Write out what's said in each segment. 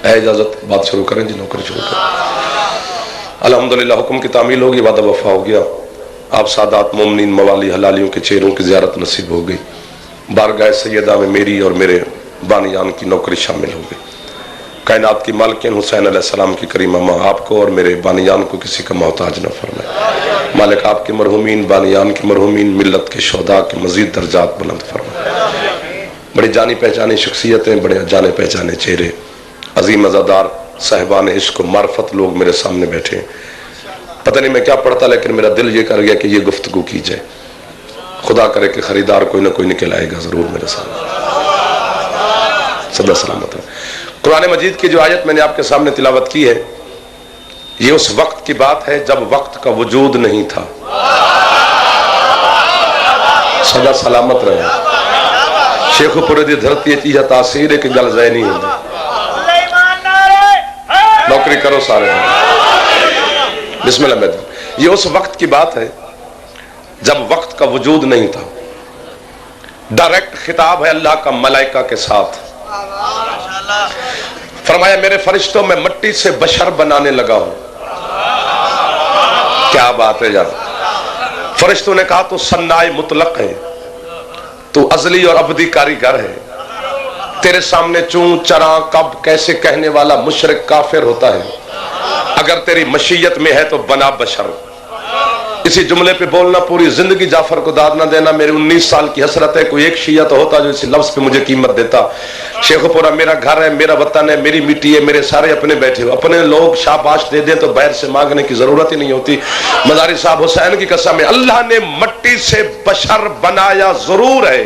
ہے اجازت بات شروع کریں جی؟ نوکری شروع کریں۔ الحمدللہ حکم کی تعمیل ہوگی، وعدہ وفا ہو گیا، آپ سادات مومنین موالی حلالیوں کے چہروں کی زیارت نصیب ہو گئی، بارگاہ سیدہ میں میری اور میرے بانیان کی نوکری شامل ہو گئی۔ کائنات کی مالکین حسین علیہ السلام کی کریمہ ماں آپ کو اور میرے بانیان کو کسی کا محتاج نہ فرمائے۔ مالک آپ کے مرحومین بانیان کے مرحومین ملت کے شہداء کے مزید درجات بلند فرمائے۔ بڑی جانی پہچانی شخصیتیں، بڑے جانے پہچانے چہرے، عظیم عزادار صاحبان عشق و معرفت لوگ میرے سامنے بیٹھے ہیں۔ پتہ نہیں میں کیا پڑھتا لیکن میرا دل یہ کر گیا کہ یہ گفتگو کی جائے۔ خدا کرے کہ خریدار کوئی نہ کوئی نکل آئے گا ضرور میرے سامنے، سدا سلامت ہے۔ قرآن مجید کی جو آیت میں نے آپ کے سامنے تلاوت کی ہے، یہ اس وقت کی بات ہے جب وقت کا وجود نہیں تھا۔ سدا سلامت رہے۔ شیخ پردی دھرتی چیزہ تاثیر ہے کہ گل زینی ہوندی۔ نوکری کرو سارے۔ بسم اللہ میدن۔ یہ اس وقت کی بات ہے جب وقت کا وجود نہیں تھا۔ ڈائریکٹ خطاب ہے اللہ کا ملائکہ کے ساتھ۔ فرمایا میرے فرشتوں میں مٹی سے بشر بنانے لگا ہوں۔ کیا بات ہے یار! فرشتوں نے کہا تو صناع مطلق ہے، تو ازلی اور ابدی کاریگر ہے، تیرے سامنے چون چراں کب کیسے کہنے والا مشرک کافر ہوتا ہے، اگر تیری مشیت میں ہے تو بنا بشر۔ اسی جملے پہ بولنا پوری زندگی جعفر کو داد نہ دینا، میری 19 سال کی حسرت ہے، کوئی ایک شیعہ تو ہوتا جو اسی لفظ پہ مجھے قیمت دیتا۔ شیخ پورا میرا گھر ہے، میرا وطن ہے، میری مٹی ہے، میرے سارے اپنے بیٹھے ہو، اپنے لوگ شاباش دے دیں تو باہر سے مانگنے کی ضرورت ہی نہیں ہوتی۔ مداری صاحب حسین کی قسم ہے، اللہ نے مٹی سے بشر بنایا ضرور ہے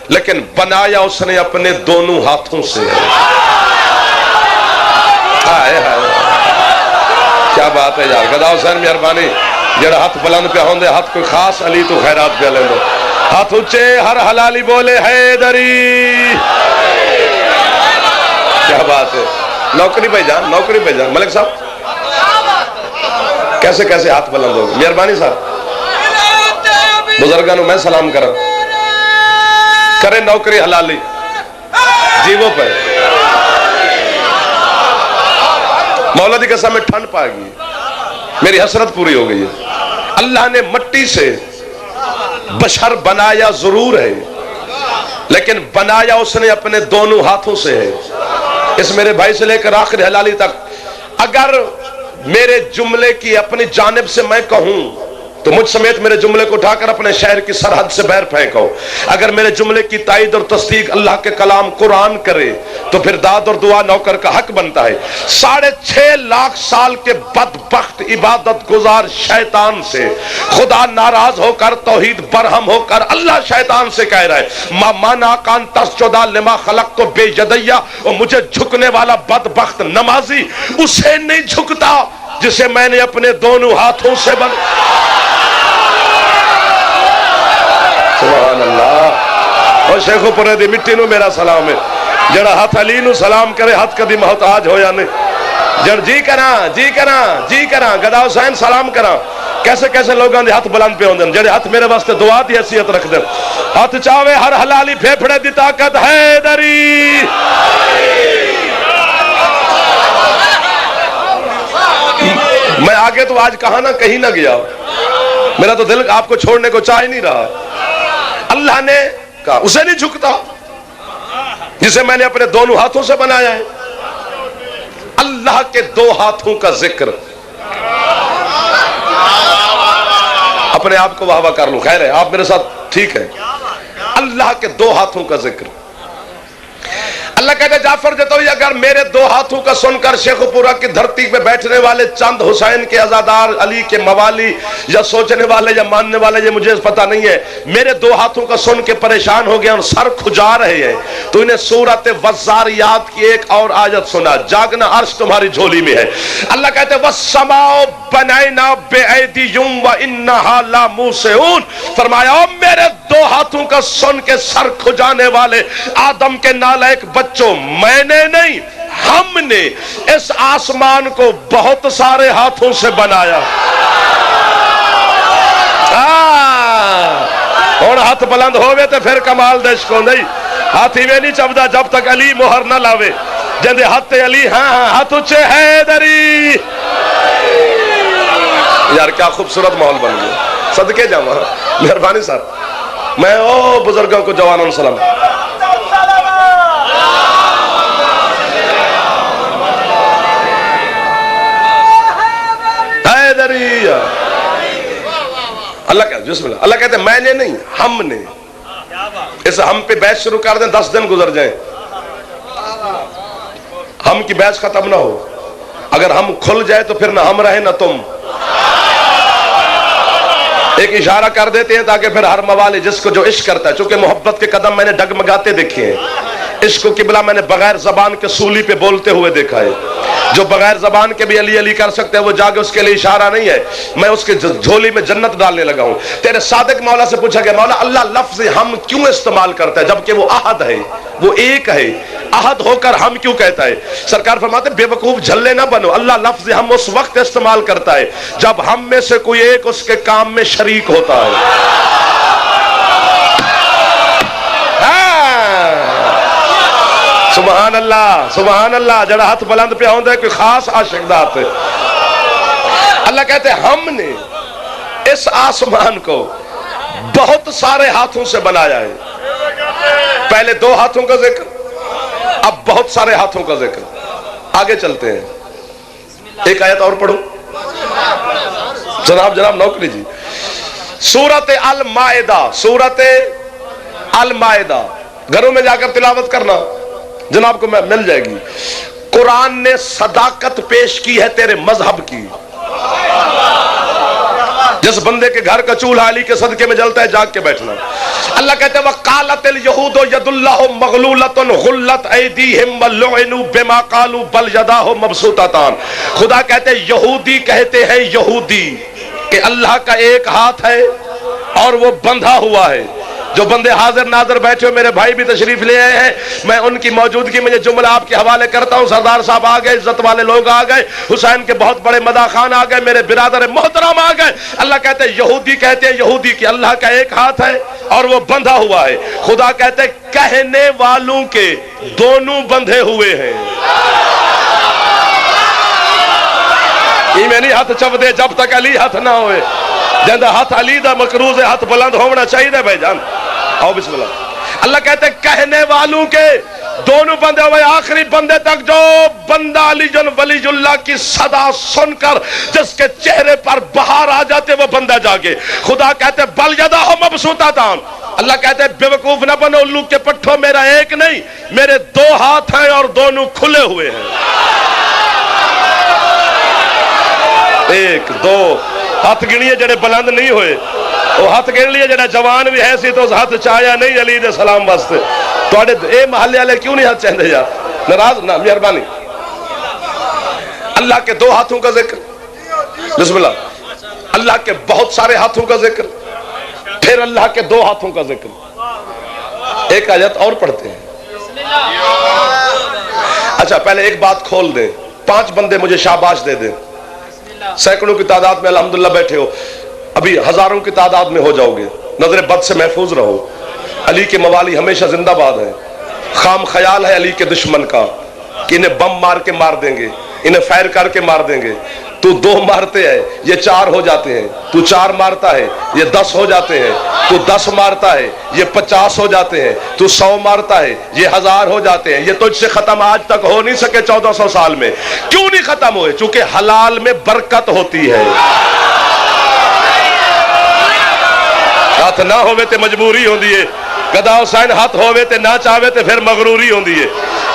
لیکن بنایا اس نے اپنے دونوں ہاتھوں سے ہے۔ کیا بات ہے یار! گدا حسین مہربانی، جڑا ہاتھ بلند پہ ہوندے ہاتھ کوئی خاص علی تو خیرات پہ لیندو، ہاتھ اچھے ہر حلالی بولے حیدری۔ کیا بات ہے! نوکری پہ جان، نوکری پہ جان۔ ملک صاحب کیسے کیسے ہاتھ بلند ہوگا؟ مہربانی صاحب، بزرگانوں میں سلام کرا کرے نوکری حلالی جیووں پہ۔ مولا دی قسم میں ٹھنڈ پا گئی، میری حسرت پوری ہو گئی ہے۔ اللہ نے مٹی سے بشر بنایا ضرور ہے لیکن بنایا اس نے اپنے دونوں ہاتھوں سے ہے۔ اس میرے بھائی سے لے کر آخر حلالی تک، اگر میرے جملے کی اپنی جانب سے میں کہوں تو مجھ سمیت میرے جملے کو اٹھا کر اپنے شہر کی سرحد سے باہر پھینکو۔ اگر میرے جملے کی تائید اور تصدیق اللہ کے کلام قرآن کرے تو پھر داد اور دعا نوکر کا حق بنتا ہے۔ 6.5 لاکھ سال کے بدبخت عبادت گزار شیطان سے خدا ناراض ہو کر توحید برہم ہو کر اللہ شیطان سے کہہ رہا ہے ما مانا کان تسجدا لما خلقت بے یدیا، اور مجھے جھکنے والا بدبخت نمازی اسے نہیں جھکتا جسے میں نے اپنے دونوں ہاتھوں سے سبحان اللہ۔ اور شیخو پرے دی مٹی نو میرا سلام ہے، جڑا ہاتھ علی نو سلام کرے ہاتھ کدی محتاج ہو یا نہیں۔ جڑ جی کراں گدا حسین سلام کراں۔ کیسے کیسے لوگاں دے ہاتھ بلند پہ ہوندے جڑے ہاتھ میرے واسطے دعا دی حیثیت رکھ دے۔ ہاتھ چاہوے ہر حلالی پھیپھڑے دی طاقت حیدری۔ میں آگے تو آج کہاں نہ کہیں نہ گیا، میرا تو دل آپ کو چھوڑنے کو چاہ ہی نہیں رہا۔ اللہ نے کہا اسے نہیں جھکتا جسے میں نے اپنے دونوں ہاتھوں سے بنایا ہے۔ اللہ کے دو ہاتھوں کا ذکر، اپنے آپ کو واہ واہ کر لوں، خیر ہے آپ میرے ساتھ ٹھیک ہے۔ اللہ کے دو ہاتھوں کا ذکر، اللہ کہتے جعفر جتوئی اگر میرے دو ہاتھوں کا سن کر شیخ پورہ کی دھرتی پہ بیٹھنے والے چند حسین کے عزادار علی کے موالی یا سوچنے والے یا ماننے والے، یہ مجھے پتہ نہیں ہے، میرے دو ہاتھوں کا سن کے پریشان ہو گئے اور سر کھجا رہے ہیں تو انہیں سورۃ وزاریات کی ایک اور آیت سنا، جاگنا عرش تمہاری جھولی میں ہے۔ اللہ کہتے وَالسَّمَاءَ بَنَيْنَا بِأَيْدِيٍ وَإِنَّهَا لَمُوسِعُونَ، فرمایا او میرے دو ہاتھوں کا سن کے سر کھجانے والے آدم کے نالائق بچوں، میں نے نہیں ہم نے اس آسمان کو بہت سارے ہاتھوں سے بنایا۔ اور ہاتھ بلند ہوئے تو پھر کمال دشکو نہیں، ہاتھی میں نہیں چبدا جب تک علی مہر نہ لاوے، جندے ہاتھ علی ہاں ہاں ہاتھ اچھے حیدری. یار کیا خوبصورت ماحول بن گیا. صدقے جاواں مہربانی صاحب. میں او بزرگوں کو جوانوں سلام. حیدری. اللہ کہتے بسم اللہ. اللہ کہتے میں نے نہیں ہم نے. اس ہم پہ بحث شروع کر دیں 10 دن گزر جائیں ہم کی بحث ختم نہ ہو. اگر ہم کھل جائے تو پھر نہ ہم رہے نہ تم. ایک اشارہ کر دیتے ہیں تاکہ پھر ہر موالی جس کو جو عشق کرتا ہے, چونکہ محبت کے قدم میں نے ڈگمگاتے دیکھے ہیں, عشق و قبلہ میں نے بغیر زبان کے سولی پہ بولتے ہوئے دیکھا ہے. جو بغیر زبان کے بھی علی علی کر سکتے ہیں وہ جا کے اس کے لیے اشارہ نہیں ہے. میں اس کے جھولی میں جنت ڈالنے لگا ہوں. تیرے صادق مولا سے پوچھا گیا مولا اللہ لفظ ہم کیوں استعمال کرتا ہے جبکہ وہ احد ہے, وہ ایک ہے, احد ہو کر ہم کیوں کہتا ہے؟ سرکار فرماتے بے وقوف جھلے نہ بنو. اللہ لفظ ہم اس وقت استعمال کرتا ہے جب ہم میں سے کوئی ایک اس کے کام میں شریک ہوتا ہے. سبحان اللہ سبحان اللہ. جڑا ہاتھ بلند پہ ہوندا ہے کوئی خاص عاشق دا ہاتھ. اللہ کہتے ہیں ہم نے اس آسمان کو بہت سارے ہاتھوں سے بنایا ہے. پہلے 2 ہاتھوں کا ذکر, اب بہت سارے ہاتھوں کا ذکر. آگے چلتے ہیں. ایک آیت اور پڑھو جناب نوکری جی. سورت المائدہ. سورت المائدہ گھروں میں جا کر تلاوت کرنا, جناب کو مل جائے گی. قرآن نے صداقت پیش کی ہے تیرے مذہب کی. جس بندے کے گھر کا چولہا علی کے صدقے میں جلتا ہے جاگ کے بیٹھنا. اللہ کہتے ہیں وَقَالَتِ الْيَهُودُ يَدُ اللَّهُ مَغْلُولَةٌ غُلَّتْ أَيْدِيهِمْ وَلُعِنُوا بِمَا قَالُوا بَلْ يَدَاهُ مَبْسُوطَتَانِ. خدا کہتے ہیں یہودی کہتے ہیں یہودی کہ اللہ کا ایک ہاتھ ہے اور وہ بندھا ہوا ہے. جو بندے حاضر ناظر بیٹھے ہو میرے بھائی بھی تشریف لے آئے ہیں, میں ان کی موجودگی میں یہ جملہ آپ کے حوالے کرتا ہوں. سردار صاحب آ گئے, عزت والے لوگ آ گئے, حسین کے بہت بڑے مداح خان آ گئے, میرے برادر محترم آ گئے. اللہ کہتے ہیں یہودی کہتے ہیں یہودی کہ اللہ کا ایک ہاتھ ہے اور وہ بندھا ہوا ہے. خدا کہتے ہیں کہنے والوں کے دونوں بندھے ہوئے ہیں. ایمانی ہاتھ چپ دے جب تک علی ہاتھ نہ ہوئے. جندہ ہاتھ علی دا مکروز ہے, ہاتھ بلند ہونا چاہیے بھائی جان. آؤ بسم اللہ. اللہ کہتے ہیں کہنے والوں کے دونوں بندے ہوئے, آخری بندے تک جو بندہ علی جن ولی اللہ کی صدا سن کر جس کے چہرے پر بہار آ جاتے وہ بندہ جاگے. خدا کہتے ہیں بل یداہ مبسوطتان. اللہ کہتے ہیں بے وقوف نہ بنو الو کے پٹھوں, میرا ایک نہیں میرے 2 ہاتھ ہیں اور دونوں کھلے ہوئے ہیں. 1 2 ہاتھ گنیے جڑے بلند نہیں ہوئے, وہ ہاتھ گن لیے جڑا جوان بھی ہے سی تو اس ہاتھ چاہیا نہیں علی دے سلام واسطے. توڑے اے محلے والے کیوں نہیں ہاتھ چاہتے یار, ناراض نہ مہربانی. اللہ کے 2 ہاتھوں کا ذکر, بسم اللہ. اللہ کے بہت سارے ہاتھوں کا ذکر, پھر اللہ کے 2 ہاتھوں کا ذکر. ایک آیت اور پڑھتے ہیں. اچھا پہلے ایک بات کھول دیں, 5 بندے مجھے شاباش دے دیں. سینکڑوں کی تعداد میں الحمدللہ بیٹھے ہو, ابھی ہزاروں کی تعداد میں ہو جاؤ گے. نظر بد سے محفوظ رہو. علی کے موالی ہمیشہ زندہ باد ہیں. خام خیال ہے علی کے دشمن کا کہ انہیں بم مار کے مار دیں گے, انہیں فائر کر کے مار دیں گے. تو 2 مارتے ہیں یہ 4 ہو جاتے ہیں, تو 4 مارتا ہے یہ 10 ہو جاتے ہیں, تو 10 مارتا ہے یہ 50 ہو جاتے ہیں, تو 100 مارتا ہے یہ 1000 ہو جاتے ہیں. یہ تجھ سے ختم آج تک ہو نہیں سکے 1400 سال میں. کیوں نہیں ختم ہوئے؟ چونکہ حلال میں برکت ہوتی ہے. ہاتھ نہ ہوئے تے مجبوری ہوندی ہے, گدا حسین ہاتھ ہوئے تے نہ چاہوے تے پھر مغروری ہوندی ہے.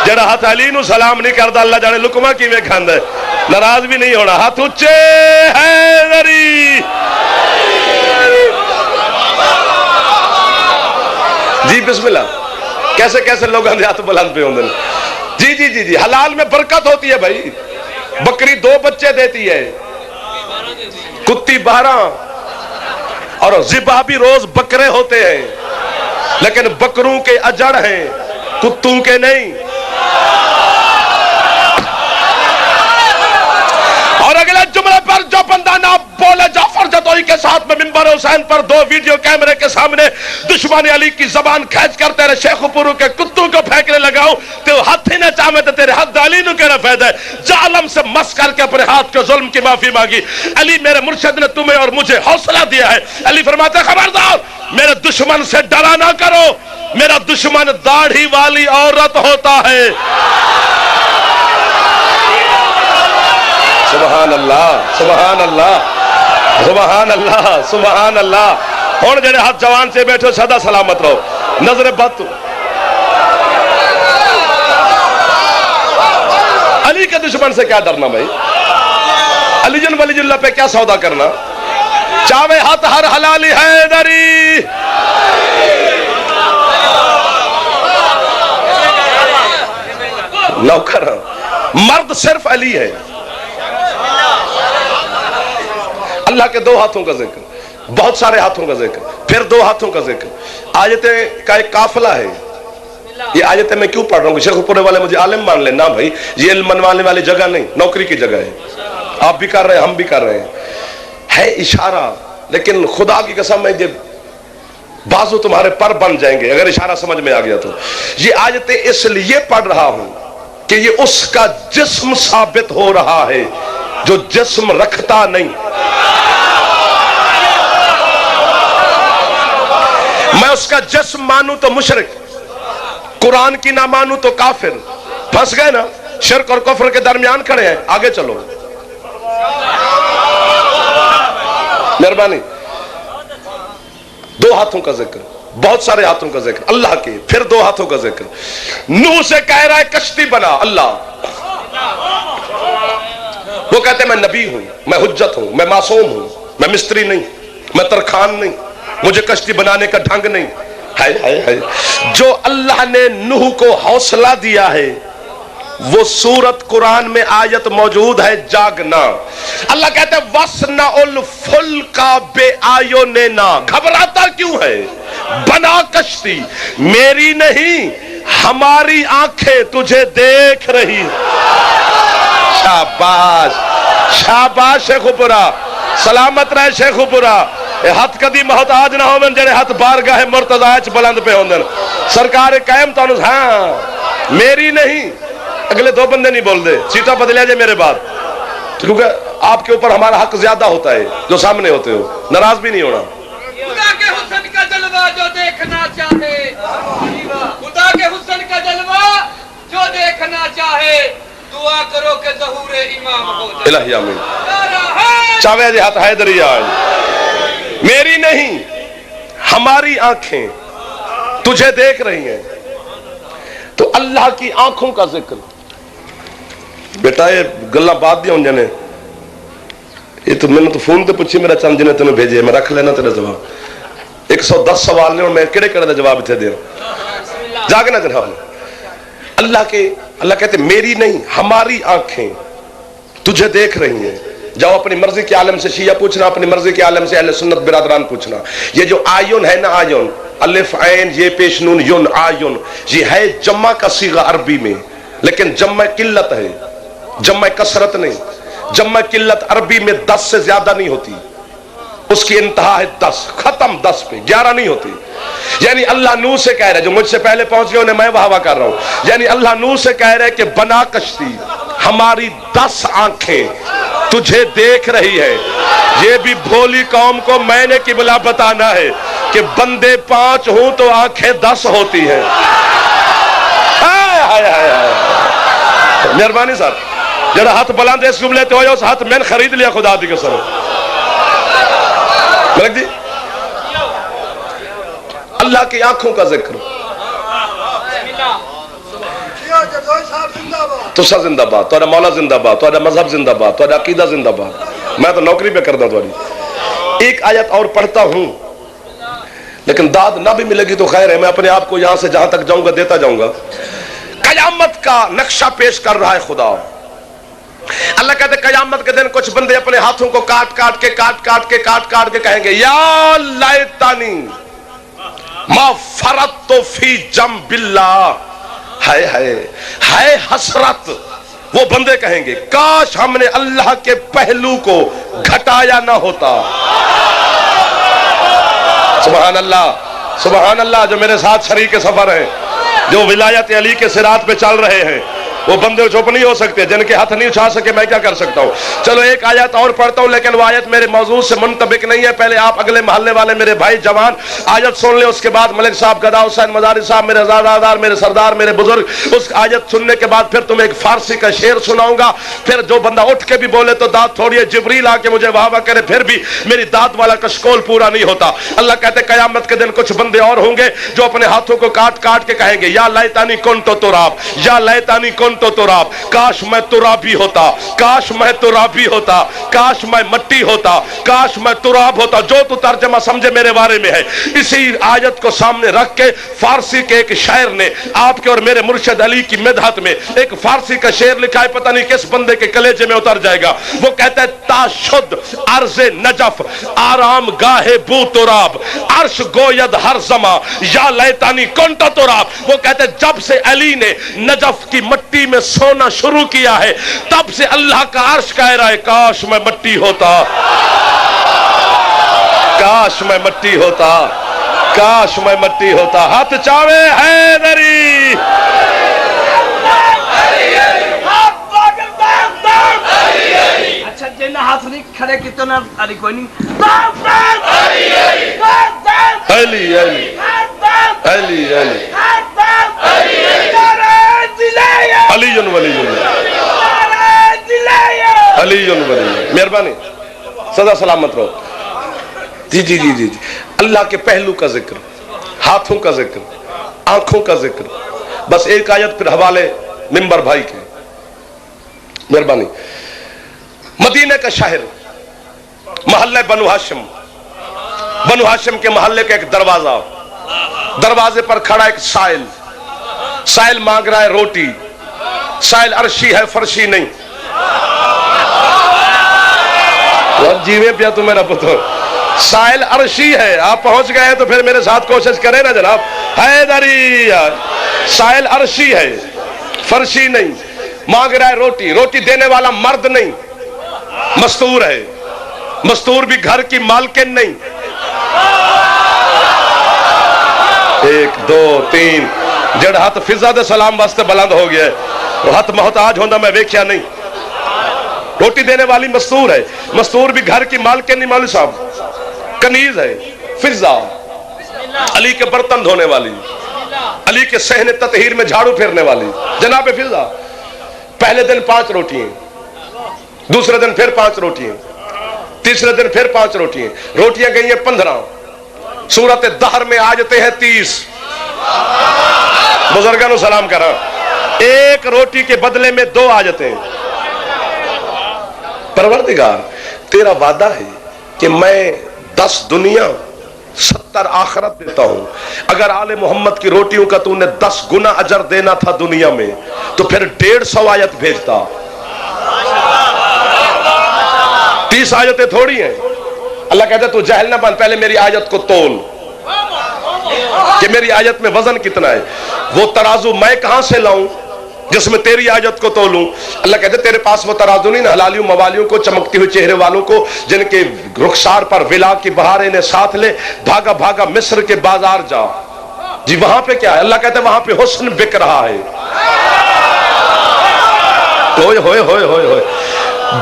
جڑا ہاتھ علی نو سلام نہیں کردا اللہ جانے لکما کیویں کھاندا ہے. ناراض بھی نہیں ہونا. ہاتھ اونچے حیدری. جی بسم اللہ. کیسے کیسے لوگ ہاتھ بلند پہ ہوندے. جی جی جی جی حلال میں برکت ہوتی ہے بھائی. بکری 2 بچے دیتی ہے, کتی 12, اور ذبح بھی روز بکرے ہوتے ہیں, لیکن بکروں کے اجڑ ہیں کتوں کے نہیں. اور اگلے جملے پر جو بندہ نہ بولے جعفر جدوئی کے ساتھ میں منبر حسین پر 2 ویڈیو کیمرے کے سامنے دشمن علی کی زبان کھینچ کر تیرے شیخ پورو کے کتوں کو پھینکنے لگاؤں تو ہاتھ ہی نہ چاہے تو تیرے حد علی نو کہنا فائدہ ہے. جعلم سے مس کر کے اپنے ہاتھ کے ظلم کی معافی مانگی. علی میرے مرشد نے تمہیں اور مجھے حوصلہ دیا ہے. علی فرماتے ہیں خبردار میرے دشمن سے ڈرا نہ کرو, میرا دشمن داڑھی والی عورت ہوتا ہے. سبحان اللہ سبحان اللہ سبحان اللہ سبحان اللہ. ہون جڑے ہاتھ جوان سے بیٹھو سدا سلامت رہو. نظر بد علی کے دشمن سے کیا ڈرنا بھائی؟ علی جن ولی اللہ پہ کیا سودا کرنا؟ چاوے ہاتھ ہر حلالی حیدری. نوکر مرد صرف علی ہے. اللہ کے 2 ہاتھوں کا ذکر, بہت سارے ہاتھوں کا ذکر, پھر 2 ہاتھوں کا ذکر. آیتیں کا ایک قافلہ ہے. یہ آیتیں میں کیوں پڑھ رہا ہوں؟ شیخ پورے والے مجھے عالم مان لیں. نہ بھائی, یہ علم منوانے والی جگہ نہیں, نوکری کی جگہ ہے. آپ بھی کر رہے ہیں, ہم بھی کر رہے ہیں. ہے اشارہ, لیکن خدا کی قسم میں یہ بازو تمہارے پر بن جائیں گے اگر اشارہ سمجھ میں آ گیا تو. یہ آیتیں اس لیے پڑھ رہا ہوں کہ یہ اس کا جسم ثابت ہو رہا ہے جو جسم رکھتا نہیں. میں اس کا جسم مانوں تو مشرک, قرآن کی نہ مانوں تو کافر. پھنس گئے نا, شرک اور کفر کے درمیان کھڑے ہیں. آگے چلو, مہربانی. 2 ہاتھوں کا ذکر, بہت سارے ہاتھوں کا ذکر اللہ کے, پھر 2 ہاتھوں کا ذکر. نوح سے کہہ رہا ہے کشتی بنا, اللہ. وہ کہتے ہیں میں نبی ہوں, میں حجت ہوں, میں معصوم ہوں, میں مستری نہیں, میں ترخان نہیں, مجھے کشتی بنانے کا ڈھنگ نہیں. جو اللہ نے نوح کو حوصلہ دیا ہے وہ سورت قرآن میں آیت موجود ہے, جاگنا. اللہ کہتے ہیں وَصْنَعُ الْفُلْكَ بِأَعْيُنِنَا. گھبراتا کیوں ہے؟ بنا کشتی, میری نہیں ہماری آنکھیں تجھے دیکھ رہی. شاباش شاباش شیخ پورا, سلامت رہے شیخ پورا. ہاتھ کدی محتاج نہ ہو جڑے ہاتھ بارگاہ مرتضی چ بلند پہ ہوندن. سرکار قائم تو ہاں میری نہیں. اگلے 2 بندے نہیں بول دے, سیٹا بدلیا جائے میرے بات, کیونکہ آپ کے اوپر ہمارا حق زیادہ ہوتا ہے جو سامنے ہوتے ہو. ناراض بھی نہیں ہونا. خدا کے حسن کا جلوہ جو دیکھنا چاہے, خدا کے حسن کا جلوہ جو دیکھنا چاہے, دعا کرو کہ ظہور امام ہو جائے. الہی آمین. چاوے جی ہاتھ حیدری آئے. میری نہیں ہماری آنکھیں تجھے دیکھ رہی ہیں. تو اللہ کی آنکھوں کا ذکر. بیٹا یہ گلہ بات دیا ہوں جانے, یہ تو میں نے تو فون تے پوچھی میرا چند جنہیں تمہیں بھیجے, میں رکھ لینا تیرے جواب. 110 سوال نے اور میں کڑے کڑے جواب تھے دے رہا. جاگنا جناب. اللہ کہتے میری نہیں ہماری آنکھیں تجھے دیکھ رہی ہیں. جاؤ اپنی مرضی کے عالم سے شیعہ پوچھنا, اپنی مرضی کے عالم سے اہل سنت برادران پوچھنا. یہ جو آیون ہے نا, آیون الف عین یہ پیش نون یون, آیون یہ ہے جمع کا صیغہ عربی میں, لیکن جمع قلت ہے, جمع کثرت نہیں. جمع قلت عربی میں 10 سے زیادہ نہیں ہوتی, اس کی انتہا ہے 10, ختم 10 پہ, 11 نہیں ہوتی. یعنی اللہ نوح سے کہہ رہے, جو مجھ سے پہلے پہنچ گئے انہیں میں واہ کر رہا ہوں, یعنی اللہ نوح سے کہہ رہے کہ بنا کشتی, ہماری 10 آنکھیں تجھے دیکھ رہی ہے. یہ بھی بھولی قوم کو میں نے قبلہ بتانا ہے کہ بندے 5 ہوں تو آنکھیں 10 ہوتی ہیں. مہربانی صاحب, جڑا ہاتھ بلند اس جملے تے ہوئے اس ہاتھ میں نے خرید لیا خدا دی قسم. ملک جی, اللہ کی آنکھوں کا ذکر. تسا زندہ باد, تو مولا زندہ باد, تو مذہب زندہ باد, تو عقیدہ زندہ باد. میں تو نوکری پہ کرتا ہوں. ایک آیت اور پڑھتا ہوں, لیکن داد نہ بھی ملے گی تو خیر ہے, میں اپنے آپ کو یہاں سے جہاں تک جاؤں گا دیتا جاؤں گا. قیامت کا نقشہ پیش کر رہا ہے خدا. اللہ کہتے ہیں قیامت کے دن کچھ بندے اپنے ہاتھوں کو کاٹ کاٹ کے کہیں گے یا لیتانی ما فرطت فی جنب اللہ. ہے حسرت. وہ بندے کہیں گے کاش ہم نے اللہ کے پہلو کو گھٹایا نہ ہوتا. سبحان اللہ سبحان اللہ. جو میرے ساتھ شریک سفر ہیں, جو ولایت علی کے صراط پہ چل رہے ہیں, وہ بندے چپ نہیں ہو سکتے. جن کے ہاتھ نہیں اٹھا سکے میں کیا کر سکتا ہوں. چلو ایک آیت اور پڑھتا ہوں, لیکن وہ آیت میرے موضوع سے منطبق نہیں ہے. پہلے آپ اگلے محلے والے میرے بھائی جوان آیت سن لیں, اس کے بعد ملک صاحب, گدا حسین مزاری صاحب, میرے زادار, میرے سردار, میرے بزرگ, اس آیت سننے کے بعد پھر تمہیں ایک فارسی کا شعر سناؤں گا. پھر جو بندہ اٹھ کے بھی بولے تو داد تھوڑی ہے, جبریل آ کے مجھے واہ واہ کرے پھر بھی میری داد والا کشکول پورا نہیں ہوتا. اللہ کہتے قیامت کے دن کچھ بندے اور ہوں گے جو اپنے ہاتھوں کو کاٹ کاٹ کے کہیں گے, یا لیتانی کنتو تراب, یا لیتانی کنتو تراب, کاش میں ترابی ہوتا, کاش میں ترابی ہوتا, کاش میں مٹی ہوتا, کاش میں تراب ہوتا. جو تو ترجمہ سمجھے میرے بارے میں ہے. اسی آیت کو سامنے رکھ کے فارسی کے ایک شاعر نے آپ کے اور میرے مرشد علی کی مدحت میں ایک فارسی کا شعر لکھا ہے, پتہ نہیں کس بندے کے کلیجے میں اتر جائے گا. وہ کہتا ہے تا شد عرض نجف آرام گاہ بو تراب, عرش گوید ہر زمان یا لیتانی کنت تراب. وہ کہتے ہیں جب سے علی نے نجف کی مٹی میں سونا شروع کیا ہے تب سے اللہ کا عرش کہہ رہا ہے کاش میں مٹی ہوتا, کاش میں مٹی ہوتا, کاش میں مٹی ہوتا. ہاتھ چاوے حیدری, اچھا جن ہاتھ نہیں کھڑے کتنے علی کوئی نہیں. علی علی علی علی علی ولی علی ولی. مہربانی, سدا سلامت رہو. جی جی جی جی جی. اللہ کے پہلو کا ذکر, ہاتھوں کا ذکر, آنکھوں کا ذکر. بس ایک آیت پھر حوالے منبر بھائی کے. مہربانی. مدینہ کا شہر, محلہ بنو ہاشم, بنو ہاشم کے محلے کا ایک دروازہ, دروازے پر کھڑا ایک سائل, سائل مانگ رہا ہے روٹی. سائل عرشی ہے فرشی نہیں. جیوے پیا تو میرا پتر, سائل عرشی ہے. آپ پہنچ گئے تو پھر میرے ساتھ کوشش کریں نا جناب. حیدری, سائل عرشی ہے فرشی نہیں, مانگ رہا ہے روٹی. روٹی دینے والا مرد نہیں, مستور ہے. مستور بھی گھر کی مالکن نہیں. ایک دو تین جڑ ہاتھ فضا دے سلام واسطے بلند ہو گیا ہے. وہ ہاتھ محتاج ہوندہ میں ویکھیا نہیں. روٹی دینے والی مستور ہے. مستور بھی گھر کی مالکن نہیں. مولوی صاحب کنیز ہے. فضا علی کے برتن دھونے والی, علی کے صحن تطہیر میں جھاڑو پھیرنے والی جناب فضا. پہلے دن 5 روٹیاں, دوسرے دن پھر 5 روٹیاں, تیسرے دن پھر 5 روٹیاں. روٹیاں گئی ہیں 15. سورت دہر میں آجتے ہیں 30. بزرگانوں سلام کرا. ایک روٹی کے بدلے میں 2 آجتے ہیں. پروردگار تیرا وعدہ ہے کہ میں 10 دنیا 70 آخرت دیتا ہوں. اگر آل محمد کی روٹیوں کا تو نے 10 گنا اجر دینا تھا دنیا میں تو پھر 150 آیت بھیجتا. 30 آیتیں تھوڑی ہیں. اللہ کہتا ہے تو جہل نہ بن, پہلے میری آیت کو تول کہ میری آیت میں وزن کتنا ہے. وہ ترازو میں کہاں سے لاؤں جس میں تیری آیت کو تولوں. اللہ کہتے ہیں تیرے پاس وہ ترازو نہیں, حلالیوں موالیوں کو, چمکتی ہوئی چہرے والوں کو جن کے رخسار پر ولا کی بہاریں نے ساتھ لے. بھاگا بھاگا مصر کے بازار جا. جی وہاں پہ کیا ہے؟ اللہ کہتے ہیں وہاں پہ حسن بک رہا ہے. ہوئے ہوئے ہوئے ہوئے ہوئے.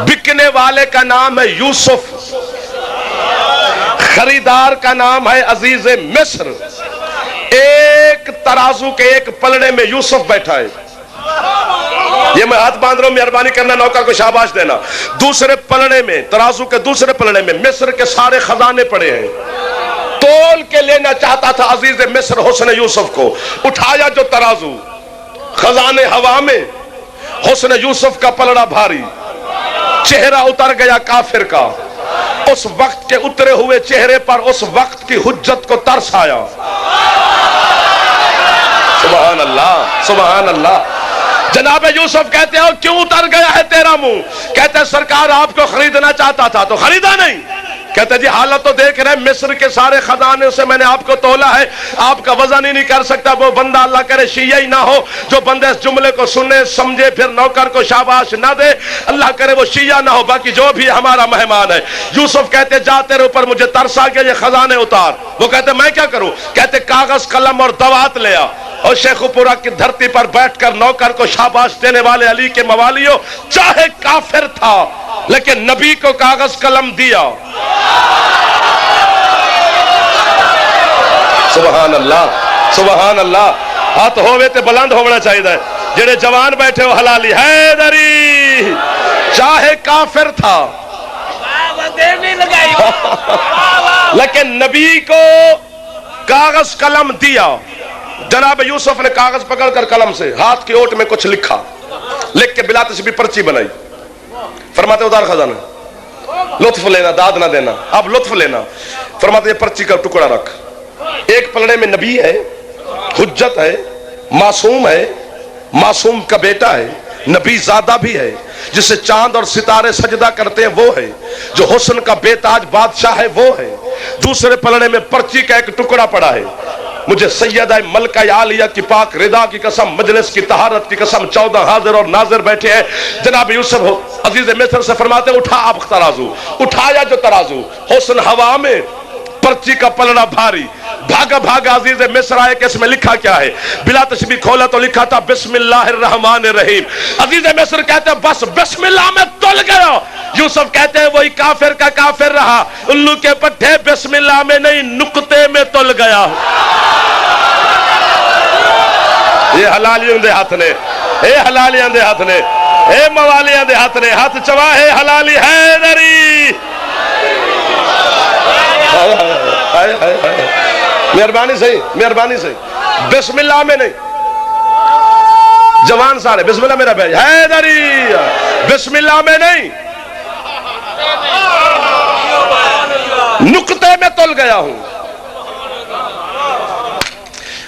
بکنے والے کا نام ہے یوسف, خریدار کا نام ہے عزیز مصر. ایک ترازو کے ایک پلڑے میں یوسف بیٹھا ہے. یہ میں ہاتھ باندھ رہا ہوں, مہربانی کرنا نوکر کو شاباش دینا. دوسرے پلڑے میں, ترازو کے دوسرے پلڑے میں مصر کے سارے خزانے پڑے ہیں. تول کے لینا چاہتا تھا عزیز مصر حسن یوسف کو. اٹھایا جو ترازو, خزانے ہوا میں, حسن یوسف کا پلڑا بھاری. چہرہ اتر گیا کافر کا. اس وقت کے اترے ہوئے چہرے پر اس وقت کی حجت کو ترس آیا. سبحان اللہ سبحان اللہ. جناب یوسف کہتے ہیں کیوں اتر گیا ہے تیرا منہ؟ کہتے ہیں سرکار آپ کو خریدنا چاہتا تھا تو خریدا نہیں. کہتے جی حالت تو دیکھ رہے ہیں، مصر کے سارے خزانے سے میں نے آپ کو تولا ہے، آپ کا وزن ہی نہیں کر سکتا۔ وہ بندہ اللہ کرے شیعہ ہی نہ ہو جو بندے اس جملے کو سنے سمجھے پھر نوکر کو شاباش نہ دے، اللہ کرے وہ شیعہ نہ ہو، باقی جو بھی ہمارا مہمان ہے۔ یوسف کہتے جا تیرے اوپر مجھے ترس آ گیا، یہ خزانے اتار۔ وہ کہتے میں کیا کروں؟ کہتے کاغذ قلم اور دوات لے آ، اور شیخ پورا کی دھرتی پر بیٹھ کر نوکر کو شاباش دینے والے علی کے موالیوں، چاہے کافر تھا لیکن نبی کو کاغذ قلم دیا۔ سبحان اللہ سبحان اللہ، ہاتھ ہوئے تے بلند ہونا چاہیے، جڑے جوان بیٹھے ہو حلالی حیدری، چاہے کافر تھا لیکن نبی کو کاغذ قلم دیا۔ جناب یوسف نے کاغذ پکڑ کر قلم سے ہاتھ کی اوٹ میں کچھ لکھا، لکھ کے بلا تشبیہ پرچی بنائی۔ فرماتے ادار خزانہ، لطف لینا داد نہ دینا، اب لطف لینا۔ فرماتے یہ پرچی کا ٹکڑا رکھ، ایک پلڑے میں نبی ہے، حجت ہے، معصوم ہے، معصوم کا بیٹا ہے، نبی زادہ بھی ہے، جسے چاند اور ستارے سجدہ کرتے ہیں وہ ہے، جو حسن کا بے تاج بادشاہ ہے وہ ہے۔ دوسرے پلڑے میں پرچی کا ایک ٹکڑا پڑا ہے، مجھے سیدہ ملکہ عالیہ کی پاک رضا کی قسم، مجلس کی طہارت کی قسم، 14 حاضر اور ناظر بیٹھے ہیں۔ جناب یوسف عزیز مصر سے فرماتے ہیں اٹھا اب ترازو، اٹھایا جو ترازو، حسن ہوا میں، پرچی کا پلڑا بھاری، بھاگا بھاگا عزیز مصر آئے کہ اس میں لکھا کیا ہے؟ بلا تشبیہ کھولا تو لکھا تھا بسم اللہ الرحمن الرحیم۔ عزیز مصر کہتے ہیں بس بسم اللہ میں تل گیا۔ یوسف کہتے ہیں وہی کافر کا کافر رہا، الو کے پٹھے بسم اللہ میں نہیں نقطے میں تل گیا۔ یہ حلالیوں دے ہاتھ نے، اے حلالیوں دے ہاتھ نے، اے موالیاں دے ہاتھ نے، ہاتھ چوا ہے حلالی حیدری۔ مہربانی صحیح مہربانی صحیح، بسم اللہ میں نہیں، جوان سارے بسم اللہ میرا بھائی حیدری، بسم اللہ میں نہیں، نقطے میں تل گیا ہوں۔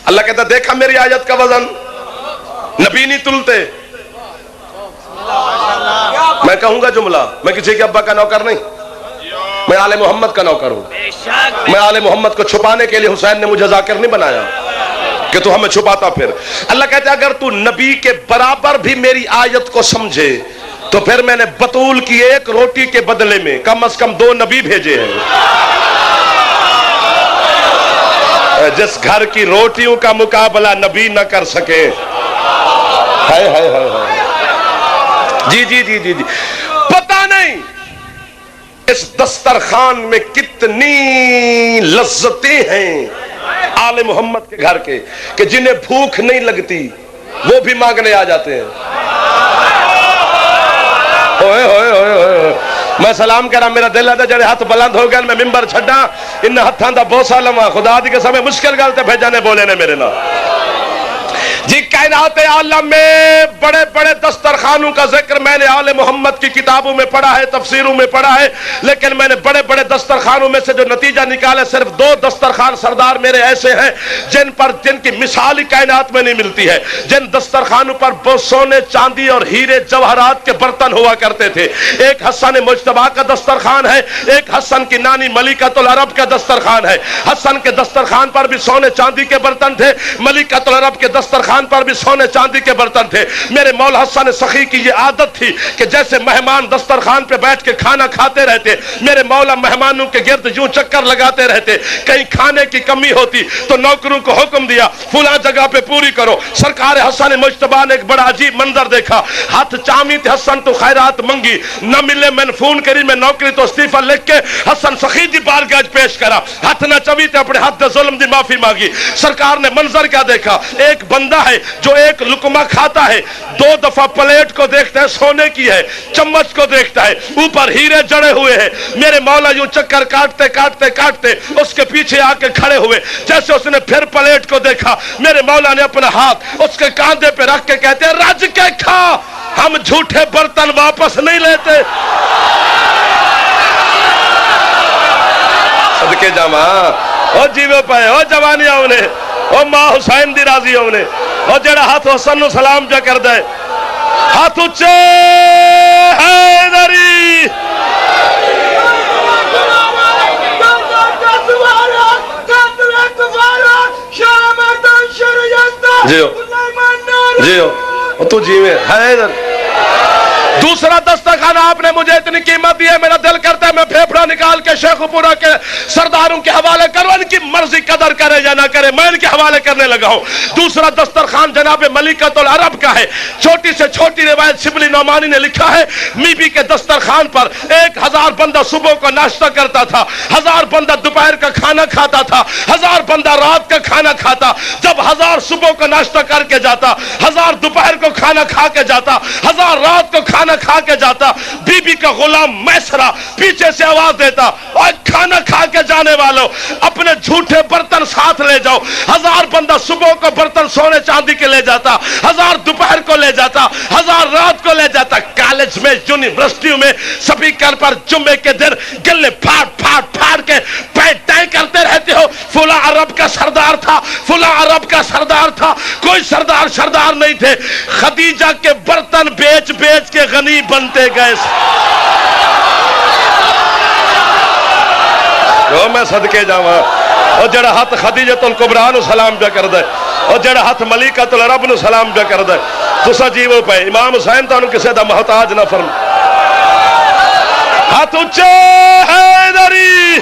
اللہ کہتا دیکھا میری آیت کا وزن، نبی نہیں تلتے۔ میں کہوں گا جملہ، میں کسی کے ابا کا نوکر نہیں، میں آل محمد کا نوکر ہوں۔ میں آل محمد کو چھپانے کے لیے حسین نے مجھے ذاکر نہیں بنایا کہ تو ہمیں چھپاتا پھر۔ اللہ کہتا ہے اگر تو نبی کے برابر بھی میری آیت کو سمجھے تو پھر میں نے بطول کی ایک روٹی کے بدلے میں کم از کم 2 نبی بھیجے ہیں۔ جس گھر کی روٹیوں کا مقابلہ نبی نہ کر سکے، ہائے ہائے ہائے ہائے، جی جی جی جی جی، پتہ نہیں اس دسترخوان میں کتنی لذتیں ہیں آل محمد کے گھر کے کہ جنہیں بھوک نہیں لگتی وہ بھی مانگنے آ جاتے ہیں۔ ہوئے ہوئے ہوئے ہوئے، میں سلام کر رہا، میرا دل ہے جڑے ہاتھ بلند ہو گئے میں ممبر چھڈا، ان ہاتھاں دا بوسا لواں، خدا دی قسم مشکل گل تے بھیجانے بولے نے میرے نال۔ جی کائنات عالم میں بڑے بڑے دسترخوانوں کا ذکر میں نے آل محمد کی کتابوں میں پڑھا ہے، تفسیروں میں پڑھا ہے، لیکن میں نے بڑے بڑے دسترخوانوں میں سے جو نتیجہ نکالا صرف 2 دسترخوان سردار میرے ایسے ہیں جن کی مثال ہی کائنات میں نہیں ملتی ہے، جن دسترخوانوں پر بہت سونے چاندی اور ہیرے جواہرات کے برتن ہوا کرتے تھے۔ ایک حسن مجتبی کا دسترخوان ہے، ایک حسن کی نانی ملکۃ العرب کا دسترخوان ہے۔ حسن کے دسترخوان پر بھی سونے چاندی کے برتن تھے، ملکۃ العرب کے دسترخوان پر بھی سونے چاندی کے برتن تھے۔ میرے مولا حسن سخی کی یہ عادت تھی کہ جیسے مہمان دسترخوان پہ بیٹھ کے کھانا کھاتے رہتے، میرے مولا مہمانوں کے گرد یوں چکر لگاتے رہتے، کہیں کھانے کی کمی ہوتی تو نوکروں کو حکم دیا فلاں جگہ پہ پوری کرو۔ سرکار حسن مجتبی نے ایک بڑا عجیب منظر دیکھا، ہاتھ چامی تے حسن تو خیرات منگی، نہ ملے میں فون کری میں نوکری تو استعفیٰ لکھ کے حسن سخی دی بارگاہ پیش کرا، ہاتھ نہ چوی تے اپنے ہاتھ دے ظلم دی معافی مانگی۔ سرکار نے منظر کیا دیکھا، ایک بندہ ہے جو ایک لقمہ کھاتا ہے، 2 دفعہ پلیٹ کو دیکھتا ہے سونے کی ہے، چمچ کو دیکھتا ہے اوپر ہیرے جڑے ہوئے ہیں۔ میرے مولا یوں چکر کاٹتے کاٹتے کاٹتے اس کے پیچھے آ کے کھڑے ہوئے، جیسے اس نے پھر پلیٹ کو دیکھا میرے مولا نے اپنا ہاتھ اس کے کاندھے پہ رکھ کے کہتے ہیں رج کے کھا، ہم جھوٹے برتن واپس نہیں لیتے۔ صدقے جاواں او جیوے پائے او جوانی آونے او ماں حسین دی راضی ہونے، اور جڑا ہاتھ حسن نو سلام جا کر دے، ہاتھ اچھے حیدری، جی ہو جی ہو تو جی میں ہے ادھر دوسرا دسترخوان آپ نے مجھے اتنی قیمت دی ہے میرا دل کرتا ہے میں پھیپڑا نکال کے شیخ پورا کے سرداروں کے حوالے کروں ان کی مرضی قدر کرے یا نہ کرے میں ان کے حوالے کرنے لگا ہوں دوسرا دسترخوان جناب ملکۃ العرب کا ہے چھوٹی سے چھوٹی روایت شبلی نعمانی نے لکھا ہے می بی کے دسترخوان پر 1000 بندہ صبح کو ناشتہ کرتا تھا 1000 بندہ دوپہر کا کھانا کھاتا تھا 1000 بندہ رات کا کھانا کھاتا جب 1000 صبح کو ناشتہ کر کے جاتا 1000 دوپہر کو کھانا کھا کے جاتا 1000 رات کو کھانا کھا کے جاتا بی بی کا غلام میسرا پیچھے سے آواز دیتا اور کھانا کھا کے جانے والوں اپنے جھوٹے برتن ساتھ لے جاؤ 1000 بندہ صبح کو برتن سونے چاندی کے لے جاتا 1000 دوپہر کو لے جاتا 1000 رات کو لے جاتا کالج میں یونیورسٹیوں میں سپیکر پر جمعے کے دن گلے پھاڑ پھاڑ پھاڑ کے پیٹیں کرتے رہتے ہو فلاں عرب کا سردار تھا فلاں عرب کا سردار تھا کوئی سردار نہیں تھے خدیجہ کے برتن بیچ بیچ کے غنی بنتے گئے میں صدقے جاواں اور جڑا ہاتھ خدیجۃ الکبریٰ نو سلام پہ کر دے اور جڑا ہاتھ ملکۃ العرب نو سلام پہ کر دے تسا جیو پہ امام حسین تانوں کسے دا محتاج نہ فرم ہاتھ اونچے حیدری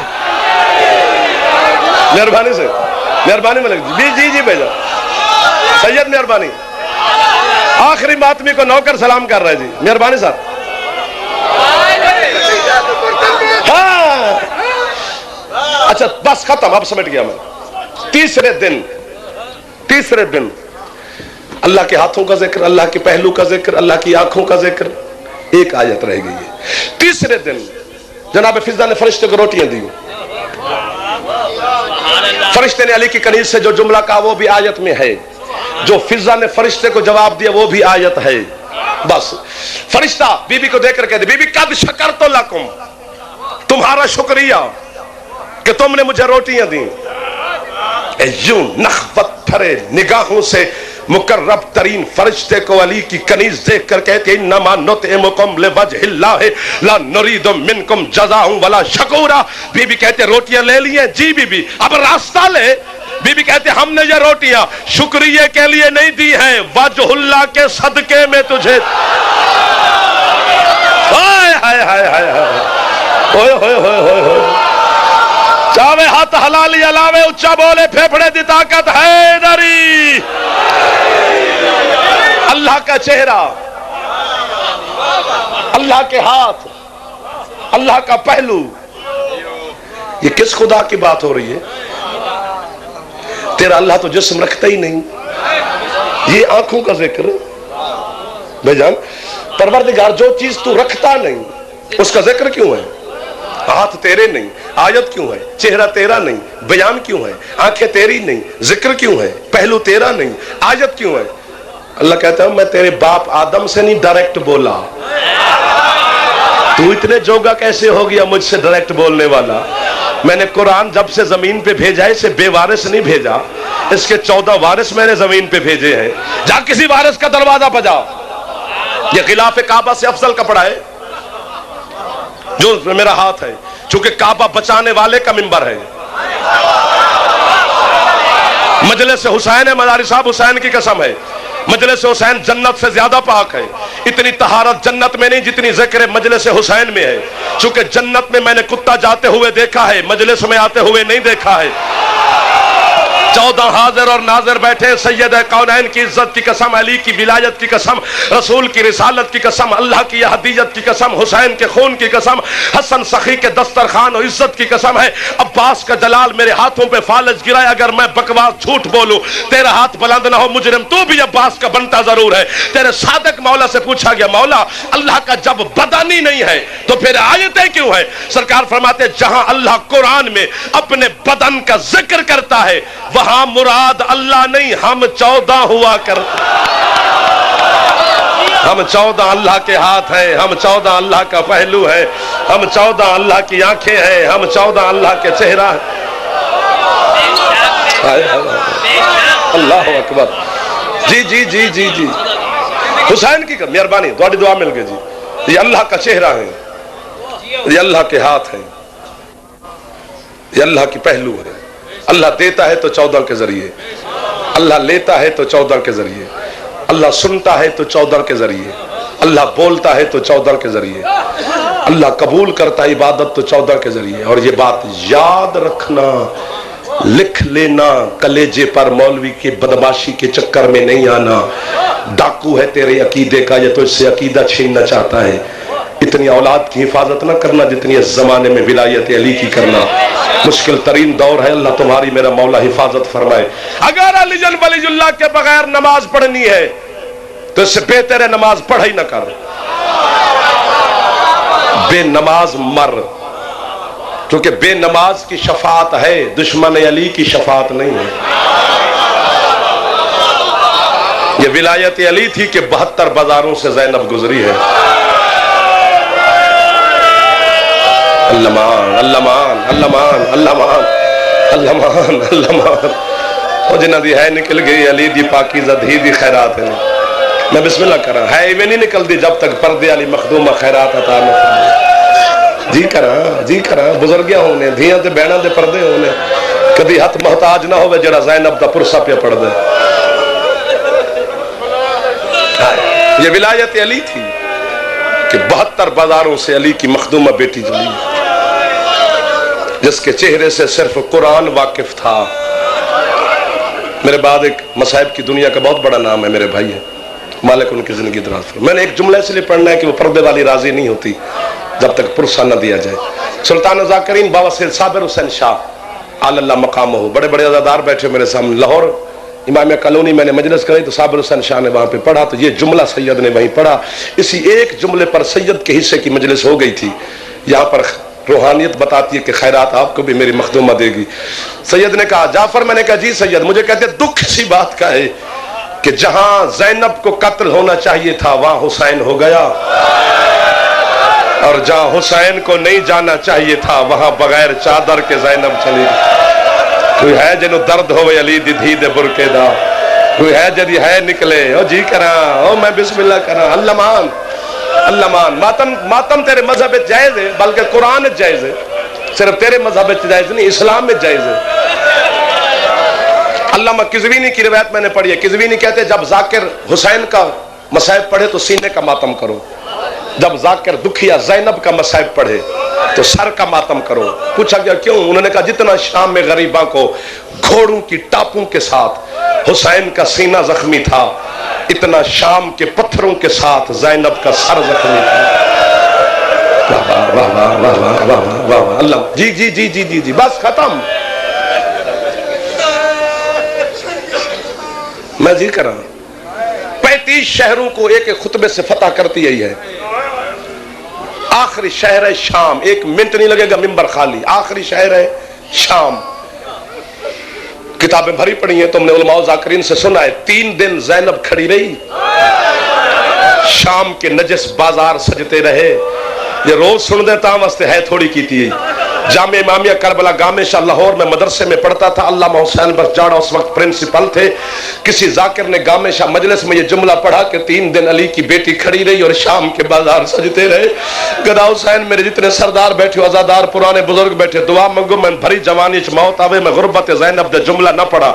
مہربانی سے مہربانی ملک جی جی بھیجا سید مہربانی آخری ماتمی کو نوکر سلام کر رہے جی مہربانی صاحب ہاں اچھا بس ختم اب سمجھ گیا میں تیسرے دن اللہ کے ہاتھوں کا ذکر اللہ کے پہلو کا ذکر اللہ کی آنکھوں کا ذکر ایک آیت رہ گئی ہے تیسرے دن جناب فضا نے فرشتے کو روٹیاں دی فرشتے نے علی کی کنیز سے جو جملہ کہا وہ بھی آیت میں ہے جو فضا نے فرشتے کو جواب دیا وہ بھی آیت ہے بس فرشتہ بی بی کو دیکھ کر کہتے بی بی قد شکرت لکم تمہارا شکریہ کہ تم نے مجھے روٹیاں دیں یوں نخوت بھرے نگاہوں سے مقرب ترین فرشتے کو علی کی کنیز دیکھ کر کہتے انما نطعمکم لوجہ اللہ لا نرید منکم جزاء ولا شکورا بی بی کہتے روٹیاں لے لیے جی بی بی اب راستہ لے بی بی کہتے ہم نے یہ روٹیاں شکریہ کے لیے نہیں دی ہیں وجہ اللہ کے صدقے میں تجھے ہائے ہائے ہائے ہائے ہوئے ہوئے ہوئے ہوئے ہوئے چاہے ہاتھ حلالی علاوے اچھا بولے پھیپڑے دی طاقت حیدری اللہ کا چہرہ اللہ کے ہاتھ اللہ کا پہلو یہ کس خدا کی بات ہو رہی ہے تیرا اللہ تو جسم رکھتا ہی نہیں یہ آنکھوں کا ذکر بھائی جان پروردگار جو چیز تو رکھتا نہیں اس کا ذکر کیوں ہے ہاتھ تیرے نہیں آیت کیوں ہے چہرہ تیرا نہیں بیان کیوں ہے آنکھیں تیری نہیں ذکر کیوں ہے پہلو تیرا نہیں آیت کیوں ہے اللہ کہتا ہے میں تیرے باپ آدم سے نہیں ڈائریکٹ بولا تو اتنے جوگا کیسے ہو گیا مجھ سے ڈائریکٹ بولنے والا میں نے قرآن جب سے زمین پہ بھیجا ہے اسے بے وارث نہیں بھیجا اس کے 14 وارث میں نے زمین پہ بھیجے ہیں جا کسی وارث کا دروازہ بجا یہ غلاف کعبہ سے افضل کپڑا ہے جو میرا ہاتھ ہے چونکہ کعبہ بچانے والے کا منبر ہے مجلس حسین ہے مداری صاحب حسین کی قسم ہے مجلس حسین جنت سے زیادہ پاک ہے اتنی طہارت جنت میں نہیں جتنی ذکر مجلس حسین میں ہے چونکہ جنت میں نے کتا جاتے ہوئے دیکھا ہے مجلس میں آتے ہوئے نہیں دیکھا ہے 14 حاضر اور ناظر بیٹھے سید کونین کی عزت کی قسم علی کی ولایت کی قسم رسول کی رسالت کی قسم اللہ کی احدیت کی قسم حسین کے خون کی قسم حسن سخی کے دسترخوان و عزت کی قسم ہے عباس کا جلال میرے ہاتھوں پہ فالج گرائے اگر میں بکواس جھوٹ بولوں تیرا ہاتھ بلند نہ ہو مجرم تو بھی عباس کا بنتا ضرور ہے تیرے صادق مولا سے پوچھا گیا مولا اللہ کا جب بدن ہی نہیں ہے تو پھر آیتیں کیوں ہے سرکار فرماتے جہاں اللہ قرآن میں اپنے بدن کا ذکر کرتا ہے وہاں مراد اللہ نہیں ہم 14 ہوا کرتے ہم 14 اللہ کے ہاتھ ہیں ہم 14 اللہ کا پہلو ہے ہم 14 اللہ کی آنکھیں ہیں ہم 14 اللہ کے چہرہ اللہ اکبر جی جی جی جی جی حسین کی مہربانی تھوڑی دعا مل گئی جی یہ اللہ کا چہرہ ہے یہ اللہ کے ہاتھ ہیں یہ اللہ کی پہلو ہے اللہ دیتا ہے تو 14 کے ذریعے اللہ لیتا ہے تو چودر کے ذریعے، اللہ سنتا ہے تو چودر کے ذریعے، اللہ بولتا ہے تو چودر کے ذریعے، اللہ قبول کرتا ہے عبادت تو چودر کے ذریعے۔ اور یہ بات یاد رکھنا، لکھ لینا کلیجے پر، مولوی کے بدماشی کے چکر میں نہیں آنا۔ ڈاکو ہے تیرے عقیدے کا، یہ تو اس سے عقیدہ چھیننا چاہتا ہے۔ اتنی اولاد کی حفاظت نہ کرنا جتنی اس زمانے میں ولایت علی کی کرنا۔ مشکل ترین دور ہے، اللہ تمہاری میرا مولا حفاظت فرمائے۔ اگر علی جن ولی اللہ کے بغیر نماز پڑھنی ہے تو اس سے بہتر ہے نماز پڑھ ہی نہ کر، بے نماز مر، کیونکہ بے نماز کی شفاعت ہے، دشمن علی کی شفاعت نہیں ہے۔ یہ ولایت علی تھی کہ 72 بازاروں سے زینب گزری ہے۔ اللہ مان، اللہ مان، اللہ مان، اللہ مان، اللہ مان، اللہ مان۔ وہ جنہ دی ہے نکل گئی علی دی پاکیزہ دھی دی خیرات ہے۔ میں بسم اللہ کر رہا ہے میں نہیں نکل دی جب تک پردے علی مخدومہ خیرات عطا نہ فرمائے۔ جی کراں بزرگیاں ہونے دھیاں تے بہناں دے پردے ہونے، کدی ہاتھ محتاج نہ ہوئے جڑا زینب دا پرسا پہ پڑھ دے۔ یہ ولایت علی تھی کہ 72 بازاروں سے علی کی مخدومہ بیٹی چلی، جس کے چہرے سے صرف قرآن واقف تھا۔ میرے بعد ایک مصائب کی دنیا کا بہت بڑا نام ہے، میرے بھائی ہے، مالک ان کی زندگی دراز فرمائے۔ میں نے ایک جملہ اس لیے پڑھنا ہے کہ وہ پردے والی راضی نہیں ہوتی جب تک پرسہ نہ دیا جائے۔ سلطان ذاکرین بابا سید صابر حسین شاہ علی اللہ مقامہ، بڑے بڑے عزادار بیٹھے میرے سامنے، لاہور امامیہ کالونی میں نے مجلس کری تو صابر حسین شاہ نے وہاں پہ پڑھا، تو یہ جملہ سید نے وہیں پڑھا۔ اسی ایک جملے پر سید کے حصے کی مجلس ہو گئی تھی۔ یہاں پر روحانیت بتاتی ہے کہ خیرات آپ کو بھی میری مخدومہ دے گی۔ سید نے کہا جعفر، میں نے کہا جی سید، مجھے کہتے دکھ سی بات کا ہے کہ جہاں زینب کو قتل ہونا چاہیے تھا وہاں حسین ہو گیا، اور جہاں حسین کو نہیں جانا چاہیے تھا وہاں بغیر چادر کے زینب چلی گئی۔ کوئی ہے جنہوں درد ہوئے علی دی دھی دے برکے دا، کوئی ہے جدی ہے نکلے او جی کراں، او میں بسم اللہ کراں۔ اللہ مان، اللہ مان۔ ماتم تیرے مذہب جائز ہے، بلکہ قرآن جائز ہے، صرف تیرے مذہب جائز نہیں، اسلام میں جائز ہے۔ علامہ قزوینی کی روایت میں نے پڑھی ہے، قزوینی کہتے ہیں جب ذاکر حسین کا مصائب پڑھے تو سینے کا ماتم کرو، جب ذاکر دکھیا زینب کا مصائب پڑھے تو سر کا ماتم کرو۔ پوچھا گیا کیوں؟ انہوں نے کہا جتنا شام میں غریباں کو گھوڑوں کی ٹاپوں کے ساتھ حسین کا سینہ زخمی تھا، اتنا شام کے پتھروں کے ساتھ زینب کا سر زخمی تھا۔ واہ واہ واہ واہ واہ واہ واہ واہ اللہ۔ جی جی جی جی جی جی بس ختم۔ میں جی کر رہا 35 شہروں کو ایک ایک خطبے سے فتح کرتی ہے۔ آخری شہر ہے شام، 1 منٹ نہیں لگے گا ممبر خالی، آخری شہر ہے شام۔ کتابیں بھری پڑی ہیں، تم نے علماء ذاکرین سے سنا ہے 3 دن زینب کھڑی رہی، شام کے نجس بازار سجتے رہے۔ یہ روز سن دیتا ہوں واسطے ہے تھوڑی کی تھی۔ جامع امامیہ کربلا گامے شاہ لاہور میں مدرسے میں پڑھتا تھا، علامہ حسین بخش جاڑا اس وقت پرنسپل تھے۔ کسی ذاکر نے گامے شاہ مجلس میں یہ جملہ پڑھا کہ 3 دن علی کی بیٹی کھڑی رہی اور شام کے بازار سجتے رہے۔ گدا حسین میرے جتنے سردار بیٹھے، عزادار پرانے بزرگ بیٹھے، دعا منگو میں بھری جوانی چ موت آوے، میں غربت زینب دے جملہ نہ پڑھا۔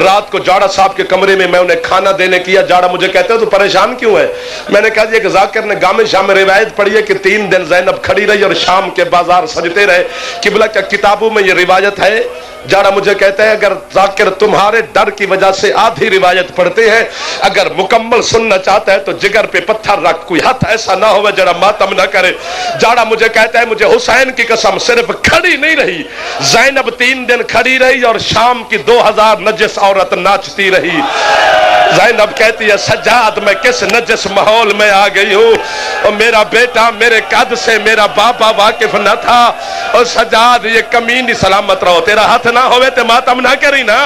رات کو جاڑا صاحب کے کمرے میں انہیں کھانا دینے کیا، جاڑا مجھے کہتے ہو تو پریشان کیوں ہے؟ میں نے کہا جی کہ ذاکر نے گامے شاہ میں روایت پڑھی ہے کہ 3 دن زینب کھڑی رہی اور شام کے بازار سجتے رہے۔ قبلہ کیا کتابوں میں یہ روایت ہے؟ جاڑا مجھے کہتا ہے اگر ذاکر تمہارے ڈر کی وجہ سے آدھی روایت پڑھتے ہیں، اگر مکمل سننا چاہتا ہے تو جگر پہ پتھر رکھ، کوئی ہاتھ ایسا نہ ہو جڑا ماتم نہ کرے۔ جاڑا مجھے کہتا ہے مجھے حسین کی قسم صرف کھڑی نہیں رہی، زینب 3 دن کھڑی رہی اور شام کی 2000 نجس عورت ناچتی رہی۔ زینب کہتی ہے سجاد میں کس نجس ماحول میں آ گئی ہوں، اور میرا بیٹا میرے قد سے میرا بابا واقف نہ تھا، اور سجاد یہ کمینی سلامت رہو، تیرا ہاتھ نہ ہوئے تے ماتم نہ کری نا،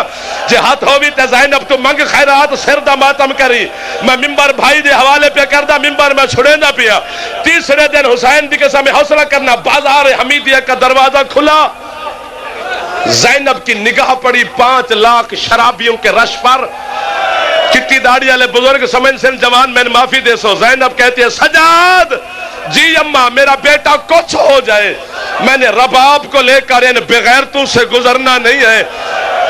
جے ہاتھ ہوئی تے زینب تو منگ خیرات سر دا ماتم کری۔ میں ممبر بھائی دے حوالے پہ کردہ، ممبر میں چھڑے نہ پیا۔ تیسرے دن حسین دی قسم حوصلہ کرنا، بازار حمیدیہ کا دروازہ کھلا، زینب کی نگاہ پڑی 5 لاکھ شرابیوں کے رش پر۔ چٹی داڑھی والے بزرگ سمجھ سے جوان میں معافی دے سو، زینب کہتی ہے سجاد جی اماں میرا بیٹا کچھ ہو جائے، میں نے رباب کو لے کر ان بغیرتوں سے گزرنا نہیں ہے۔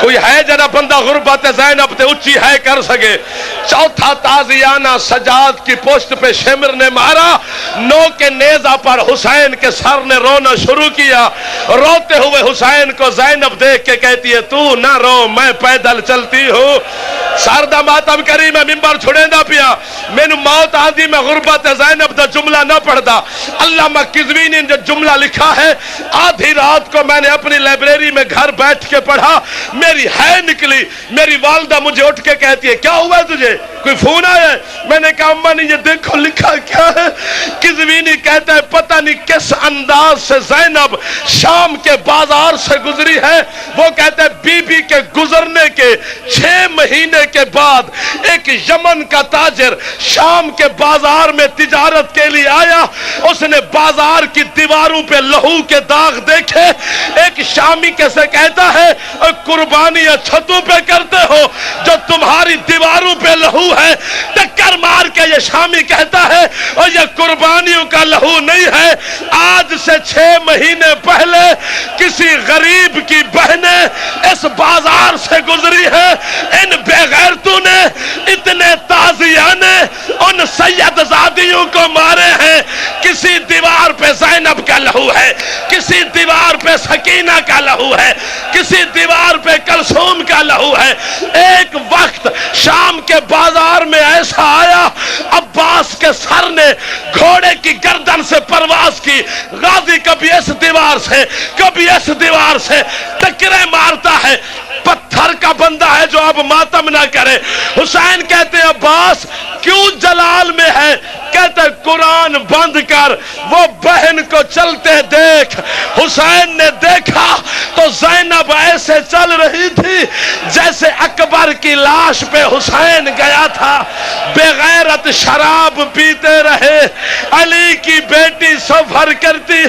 کوئی ہے جنا بندہ غربت زینب تے اچھی ہے کر سکے. چوتھا تازیانہ سجاد کی پشت پہ شمر نے مارا, نو کے نیزہ پر حسین کے سر نے رونا شروع کیا. روتے ہوئے حسین کو زینب دیکھ کے کہتی ہے تو نہ رو, میں پیدل چلتی ہوں. سردہ ماتم کری میں ممبر چھڑے نہ پیا, مینو موت آندی میں غربت زینب دا جملہ نہ پڑھدا. علامہ قزوینی نے جو جملہ لکھا ہے, آدھی رات کو میں نے اپنی لائبریری میں گھر بیٹھ کے پڑھا, میری ہے نکلی. میری والدہ مجھے اٹھ کے کہتی ہے کیا ہوا ہے تجھے, کوئی فون آیا ہے؟ میں نے کہا اماں نے یہ دیکھو لکھا کیا ہے. قزوینی کہتا ہے پتہ نہیں کس انداز سے زینب شام کے بازار سے گزری ہے. وہ کہتا ہے بی بی کے گزرنے کے 6 مہینے کے بعد ایک یمن کا تاجر شام کے بازار میں تجارت کے لیے آیا. اس نے بازار کی دیواروں پہ لہو کے داغ دیکھے. ایک شامی کیسے کہتا ہے قربانیاں چھتوں پہ کرتے ہو, جو تمہاری دیواروں پہ لہو ہے. ٹکر مار کے یہ شامی کہتا ہے اور یہ قربانیوں کا لہو نہیں ہے, آج سے 6 مہینے پہلے کسی غریب کی بہنیں اس بازار سے گزری ہے. ان بے غیرتوں نے اتنے تازیانے ان سید زادیوں کو مارے ہیں. کسی دیوار پہ زینب کا لہو ہے, کسی دیوار پہ سکینہ کا لہو ہے, کسی دیوار پہ کلثوم کا لہو ہے. ایک وقت شام کے بازار میں ایسا آیا, عباس کے سر نے گھوڑے کی گردن سے پرواز کی. غازی کبھی اس دیوار سے کبھی اس دیوار سے ٹکرے مارتا ہے. پتھر کا بندہ ہے جو اب ماتم نہ کرے. حسین کہتے ہیں عباس کیوں جلال میں ہے؟ کہتے ہیں قرآن بند کر, وہ بہن کو چلتے دیکھ. حسین نے دیکھا تو زینب ایسے چل رہی تھی جیسے اکبر کی لاش پہ حسین گیا تھا. بغیرت شراب پیتے رہے, علی کی بیٹی سفر کرتی.